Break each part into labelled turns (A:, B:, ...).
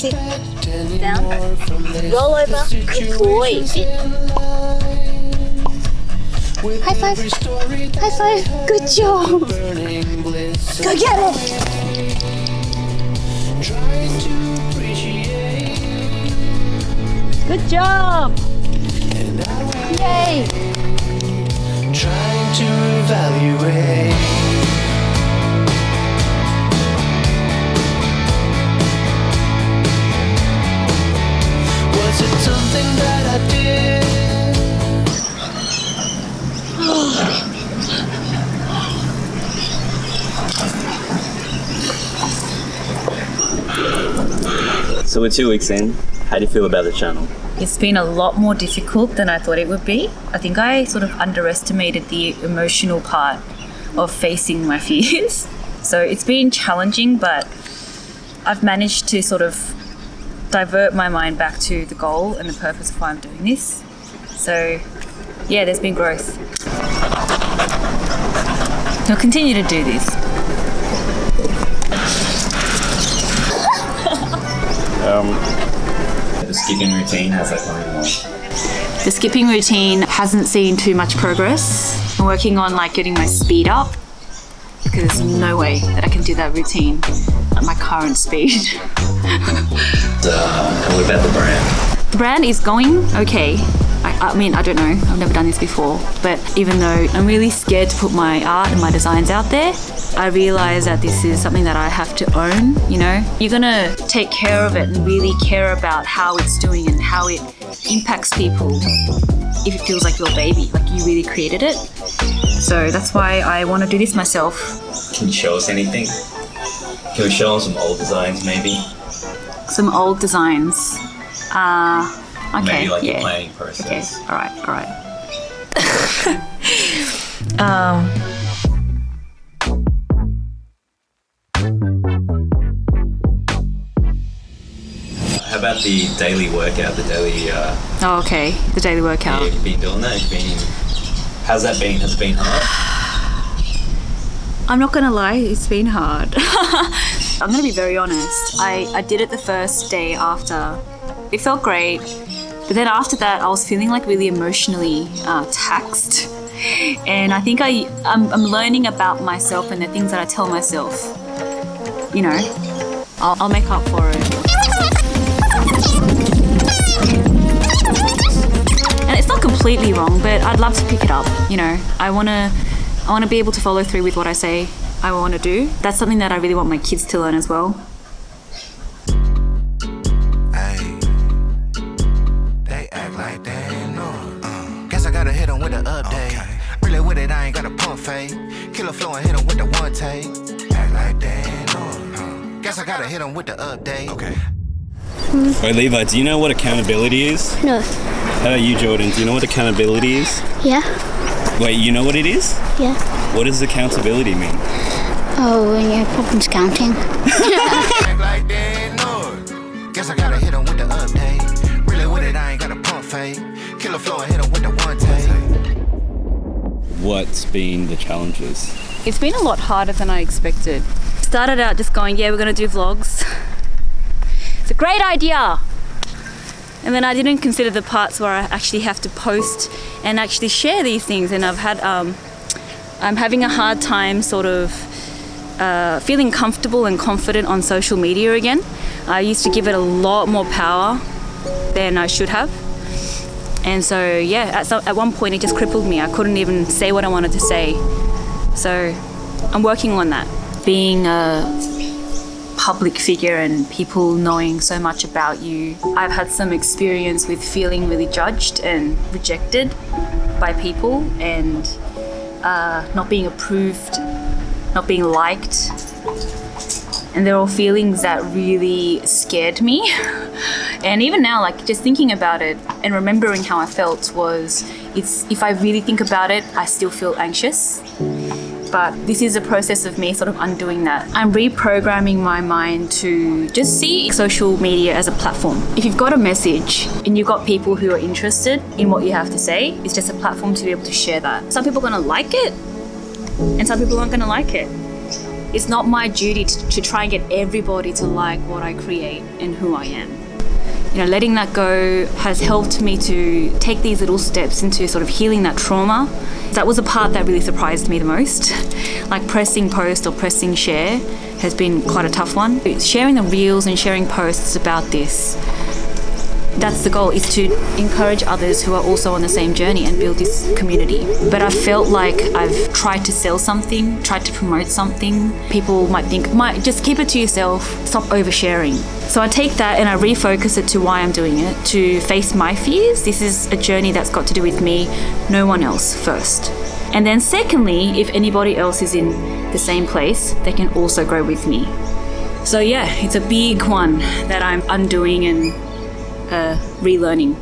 A: Sit down. Roll over. Good boy. High five. High five. Good job. Go get it. Good job. Yay.
B: Trying to evaluate. Was it something that I did?
C: So we're 2 weeks in. How do you feel about the channel?
D: It's been a lot more difficult than I thought it would be. I think I sort of underestimated the emotional part of facing my fears. So it's been challenging, but I've managed to sort of divert my mind back to the goal and the purpose of why I'm doing this. So yeah, there's been growth. I'll continue to do this.
C: The skipping routine, how's that going along?
D: The skipping routine hasn't seen too much progress. I'm working on getting my speed up because there's no way that I can do that routine at my current speed.
C: What about the brand?
D: The brand is going okay. I mean, I don't know, I've never done this before, but even though I'm really scared to put my art and my designs out there, I realize that this is something that I have to own, you know? You're gonna take care of it and really care about how it's doing and how it impacts people if it feels like your baby, like you really created it. So that's why I want to do this myself.
C: Can you show us anything? Can we show us some old designs maybe?
D: Some old designs. Okay,
C: Maybe
D: yeah.
C: the planning process.
D: Okay, all right.
C: How about the daily workout, the daily...
D: Okay, the daily workout.
C: Yeah, you've been doing that? How's that been? Has it been hard?
D: I'm not gonna lie, it's been hard. I'm gonna be very honest. I did it the first day after. It felt great, but then after that I was feeling really emotionally taxed. And I think I'm learning about myself and the things that I tell myself. You know, I'll make up for it. And it's not completely wrong, but I'd love to pick it up. You know, I wanna be able to follow through with what I say I want to do. That's something that I really want my kids to learn as well.
B: They act like they ain't know. Guess I gotta hit them with an update. Okay. Really with it, I ain't got a pump fake. Killer flow and hit them with the one take. Act like they ain't know. Guess I gotta hit them with the update. Okay.
C: Hey Levi, do you know what accountability is?
A: No.
C: How about you, Jordan? Do you know what accountability is?
A: Yeah.
C: Wait, you know what it is?
A: Yeah.
C: What does accountability mean?
A: Oh, when your problem's counting.
B: Act like they ain't know. Guess I gotta hit them with the update. Really with it, I ain't got a pump fake. Killer flow and hit them with the one take.
C: What's been the challenges?
D: It's been a lot harder than I expected. Started out just going, yeah, we're gonna do vlogs. It's a great idea. And then I didn't consider the parts where I actually have to post and actually share these things. And I'm having a hard time sort of feeling comfortable and confident on social media again. I used to give it a lot more power than I should have. And so, yeah, at one point it just crippled me. I couldn't even say what I wanted to say. So I'm working on that. Being a public figure and people knowing so much about you, I've had some experience with feeling really judged and rejected by people and not being approved, not being liked. And they're all feelings that really scared me. And even now, just thinking about it and remembering how I felt if I really think about it, I still feel anxious. But this is a process of me sort of undoing that. I'm reprogramming my mind to just see social media as a platform. If you've got a message and you've got people who are interested in what you have to say, it's just a platform to be able to share that. Some people are gonna like it and some people aren't gonna like it. It's not my duty to try and get everybody to like what I create and who I am. You know, letting that go has helped me to take these little steps into sort of healing that trauma. That was a part that really surprised me the most. Like pressing post or pressing share has been quite a tough one. Sharing the reels and sharing posts about this, that's the goal, is to encourage others who are also on the same journey and build this community. But I felt like I've tried to sell something, tried to promote something. People might think, just keep it to yourself, stop oversharing. So I take that and I refocus it to why I'm doing it, to face my fears. This is a journey that's got to do with me, no one else first. And then secondly, if anybody else is in the same place, they can also grow with me. So yeah, it's a big one that I'm undoing and relearning.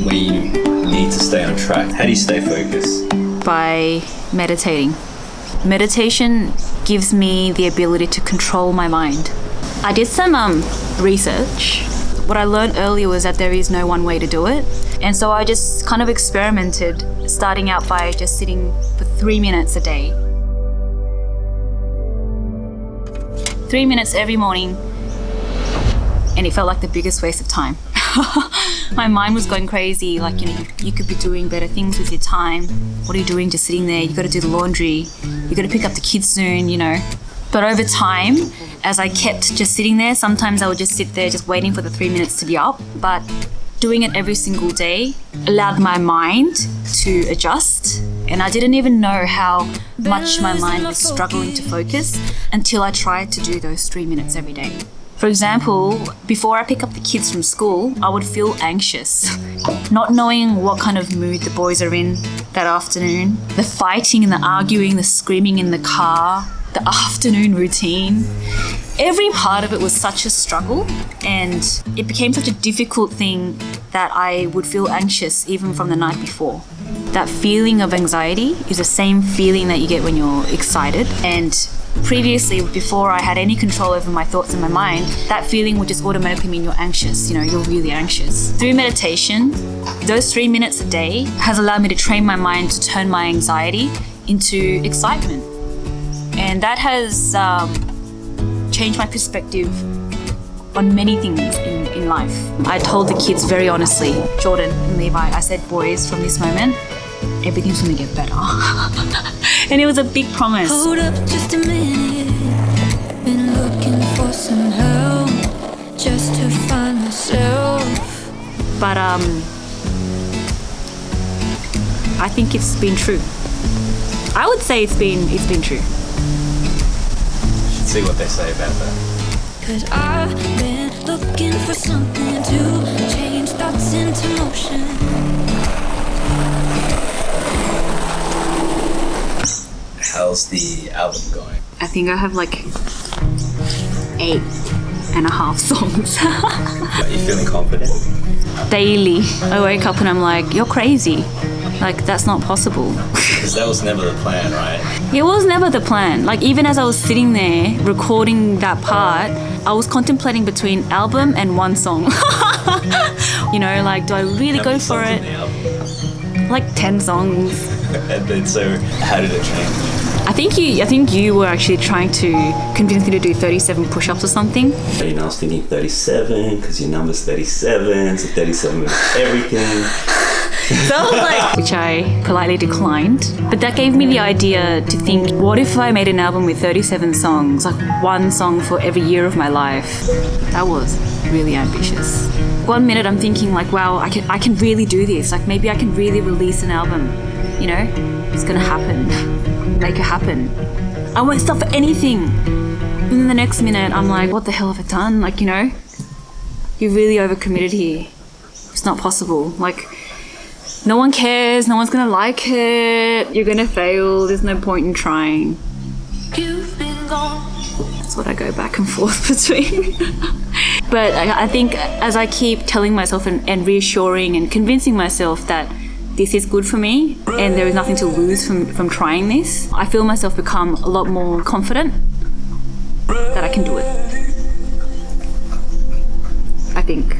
C: When you need to stay on track, how do you stay focused?
D: By meditating. Meditation gives me the ability to control my mind. I did some research. What I learned earlier was that there is no one way to do it. And so I just kind of experimented, starting out by just sitting for 3 minutes a day. 3 minutes every morning, and it felt like the biggest waste of time. My mind was going crazy, like, you know, you could be doing better things with your time. What are you doing just sitting there? You got to do the laundry. You got to pick up the kids soon, you know. But over time, as I kept just sitting there, sometimes I would just sit there just waiting for the 3 minutes to be up. But doing it every single day allowed my mind to adjust. And I didn't even know how much my mind was struggling to focus until I tried to do those 3 minutes every day. For example, before I pick up the kids from school, I would feel anxious, not knowing what kind of mood the boys are in that afternoon. The fighting and the arguing, the screaming in the car, the afternoon routine. Every part of it was such a struggle, and it became such a difficult thing that I would feel anxious even from the night before. That feeling of anxiety is the same feeling that you get when you're excited, and previously, before I had any control over my thoughts and my mind, that feeling would just automatically mean you're anxious, you know, you're really anxious. Through meditation, those 3 minutes a day has allowed me to train my mind to turn my anxiety into excitement. And that has changed my perspective on many things in life. I told the kids very honestly, Jordan and Levi, I said, boys, from this moment, everything's gonna get better. And it was a big promise.
E: Hold up just a minute. Been looking for some help just to find myself.
D: But I think it's been true. I would say it's been true.
C: Should see what they say about that.
E: 'Cause I've been looking for something to change thoughts into motion.
C: How's the album going?
D: I think I have like 8.5 songs.
C: Are you feeling confident?
D: Daily, I wake up and I'm like, you're crazy. Like, that's not possible.
C: Because that was never the plan, right?
D: It was never the plan. Like, even as I was sitting there recording that part, I was contemplating between album and one song. You know, like, do I really
C: How
D: go
C: many
D: for
C: songs
D: it?
C: in the album?
D: Like 10 songs.
C: And then, so how did it change?
D: I think you were actually trying to convince me to do 37 push-ups or something.
C: You know, I was thinking 37 because your number's 37, so 37 is everything.
D: So I was like, which I politely declined. But that gave me the idea to think, what if I made an album with 37 songs, like one song for every year of my life? That was really ambitious. 1 minute I'm thinking like, wow, I can really do this. Like maybe I can really release an album, you know? It's gonna happen. Make it happen. I won't stop for anything. And then the next minute I'm like, what the hell have I done? Like, you know, you really overcommitted here. It's not possible. Like, no one cares, no one's gonna like it, you're gonna fail, there's no point in trying.
E: You've been gone.
D: That's what I go back and forth between. But I think as I keep telling myself and reassuring and convincing myself that this is good for me and there is nothing to lose from trying this, I feel myself become a lot more confident that I can do it. I think.